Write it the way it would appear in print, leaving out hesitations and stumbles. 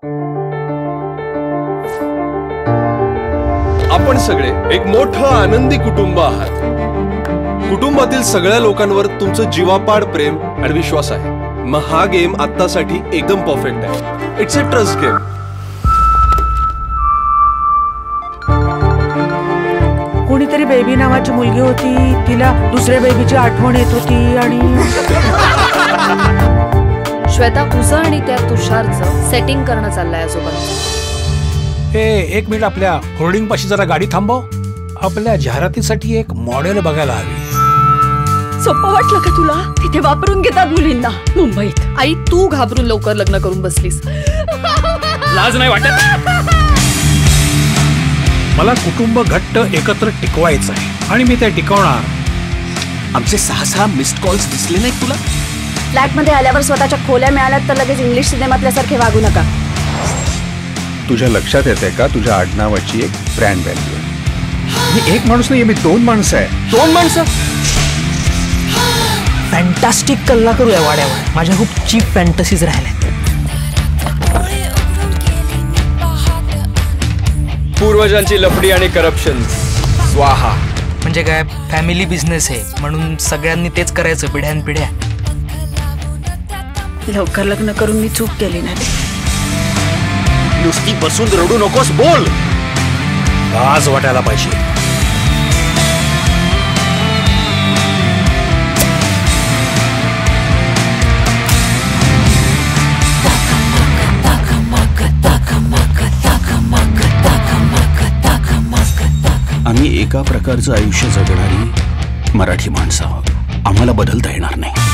आपण सगळे एक मोठं आनंदी कुटुंब आहात. कुटुंबातील सगळ्या लोकांवर तुमचं जीवापाड प्रेम आणि विश्वास आहे. मग हा गेम आत्तासाठी एकदम परफेक्ट आहे. It's a trust game. कोणीतरी बेबी नावाची मुलगी होती, तिला दुसऱ्या बेबीची आठवण येत होती आणि श्वेता, तुझं आणि त्या तुषारचं सेटिंग करणं चाललंय आजोबा. हे एक मिनिट, आपल्या होर्डिंग पाशी जरा गाडी थांबव. आपल्या जाहिरातीसाठी एक मॉडेल बघायला हवी. सोपं वाटलं का तुला? तिथे वापरून घेतात मुलींना मुंबईत. आई, तू घाबरून लवकर लग्न करून बसलीस. लाज नाही वाटत? मला कुटुंब घट्ट एकत्र टिकवायचं आहे आणि मी ते टिकवणार. आमचे 6 मिस्ड कॉल्स दिसले नाहीत तुला? फ्लॅटमध्ये आल्यावर स्वतःच्या खोल्या मिळाल्यात तर लगेच इंग्लिश सिनेमातल्यासारखे वागू नका. तुझ्या लक्षात येते का तुझ्या आडनावाची एक ब्रँड व्हॅल्यू आहे. मी एक माणूस नाही, मी 2 माणसं आहे. 2 माणसं? फॅन्टास्टिक कल्ला करूया वाड्यावर. माझ्या खूप चीप फॅन्टसीज राहिल्या. पूर्वजांची लफडी आणि करप्शन स्वाहा. म्हणजे काय, फॅमिली बिझनेस आहे म्हणून सगळ्यांनी तेच करायचं पिढ्यानपिढ्या. लवकर लग्न करून मी चूक केली नाही. नुसती बसून रडू नकोस, बोल. लाज वाटायला पाहिजे. आम्ही एका प्रकारचं आयुष्य जगणारी मराठी माणसं आहोत. आम्हाला बदलता येणार नाही.